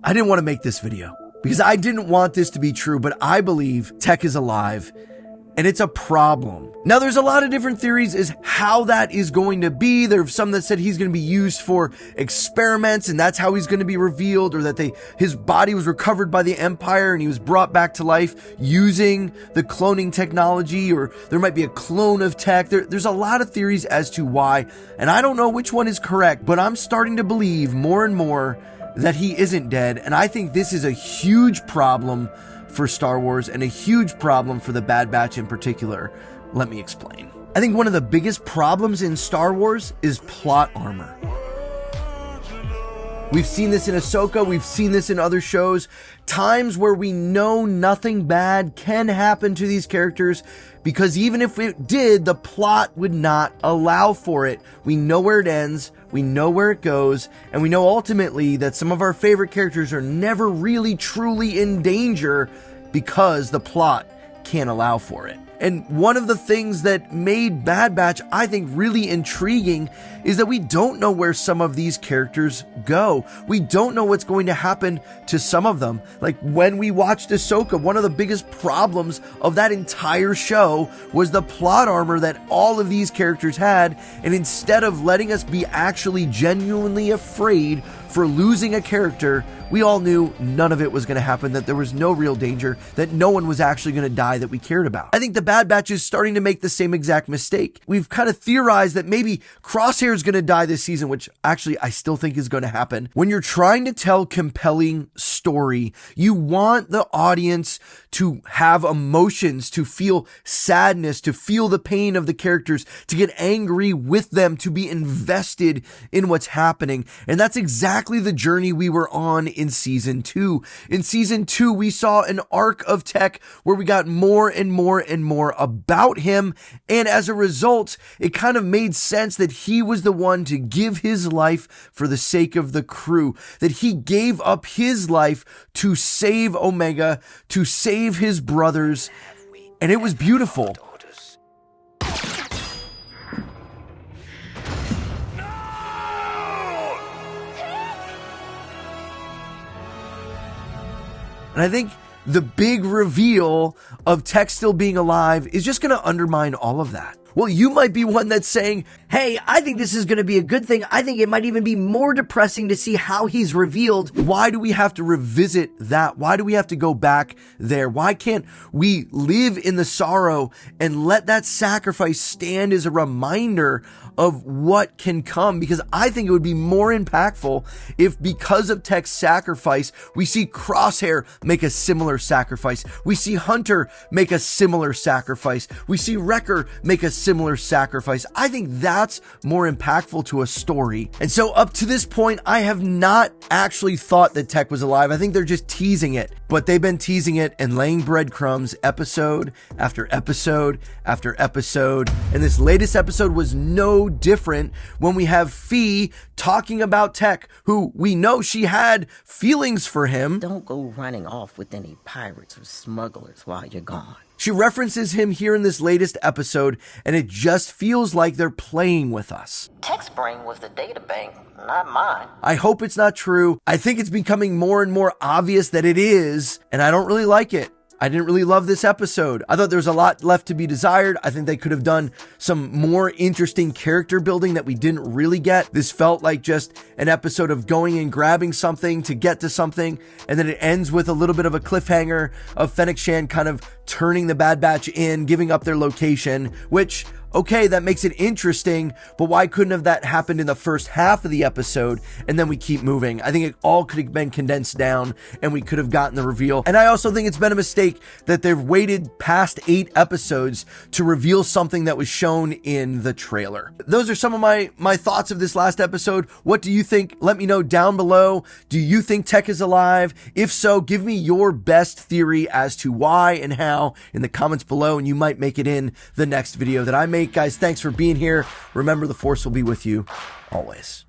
I didn't want to make this video because I didn't want this to be true, but I believe Tech is alive. And it's a problem. Now, there's a lot of different theories as how that is going to be. There's some that said he's going to be used for experiments and that's how he's going to be revealed, or that his body was recovered by the Empire and he was brought back to life using the cloning technology, or there might be a clone of Tech. There's a lot of theories as to why, and I don't know which one is correct, but I'm starting to believe more and more that he isn't dead, and I think this is a huge problem for Star Wars and a huge problem for the Bad Batch in particular. Let me explain. I think one of the biggest problems in Star Wars is plot armor. We've seen this in Ahsoka, we've seen this in other shows, times where we know nothing bad can happen to these characters because even if it did, the plot would not allow for it. We know where it ends, we know where it goes, and we know ultimately that some of our favorite characters are never really truly in danger because the plot can't allow for it. And one of the things that made Bad Batch, I think, really intriguing is that we don't know where some of these characters go. We don't know what's going to happen to some of them. Like when we watched Ahsoka, one of the biggest problems of that entire show was the plot armor that all of these characters had. And instead of letting us be actually genuinely afraid for losing a character, we all knew none of it was going to happen, that there was no real danger, that no one was actually going to die that we cared about. I think the Bad Batch is starting to make the same exact mistake. We've kind of theorized that maybe Crosshair is going to die this season, which actually I still think is going to happen. When you're trying to tell compelling story, you want the audience to have emotions, to feel sadness, to feel the pain of the characters, to get angry with them, to be invested in what's happening. And that's exactly the journey we were on in season 2. In season 2, we saw an arc of Tech where we got more and more and more about him. And as a result, it kind of made sense that he was the one to give his life for the sake of the crew, that he gave up his life to save Omega, to save his brothers. And it was beautiful. And I think the big reveal of Tech still being alive is just going to undermine all of that. Well, you might be one that's saying, hey, I think this is going to be a good thing. I think it might even be more depressing to see how he's revealed. Why do we have to revisit that? Why do we have to go back there? Why can't we live in the sorrow and let that sacrifice stand as a reminder of what can come? Because I think it would be more impactful if, because of Tech's sacrifice, we see Crosshair make a similar sacrifice. We see Hunter make a similar sacrifice. We see Wrecker make a similar sacrifice. I think that's more impactful to a story. And so up to this point, I have not actually thought that Tech was alive. I think they're just teasing it, but they've been teasing it and laying breadcrumbs episode after episode after episode. And this latest episode was no different when we have Fee talking about Tech, who we know she had feelings for him. Don't go running off with any pirates or smugglers while you're gone. She references him here in this latest episode, and it just feels like they're playing with us. Tech's brain was the data bank, not mine. I hope it's not true. I think it's becoming more and more obvious that it is, and I don't really like it. I didn't really love this episode. I thought there was a lot left to be desired. I think they could have done some more interesting character building that we didn't really get. This felt like just an episode of going and grabbing something to get to something, and then it ends with a little bit of a cliffhanger of Fennec Shand kind of turning the Bad Batch in, giving up their location, which, okay, that makes it interesting, but why couldn't have that happened in the first half of the episode and then we keep moving? I think it all could have been condensed down and we could have gotten the reveal. And I also think it's been a mistake that they've waited past 8 episodes to reveal something that was shown in the trailer. Those are some of my thoughts of this last episode. What do you think? Let me know down below. Do you think Tech is alive? If so, give me your best theory as to why and how in the comments below, and you might make it in the next video that I make. Guys, thanks for being here. Remember, the Force will be with you always.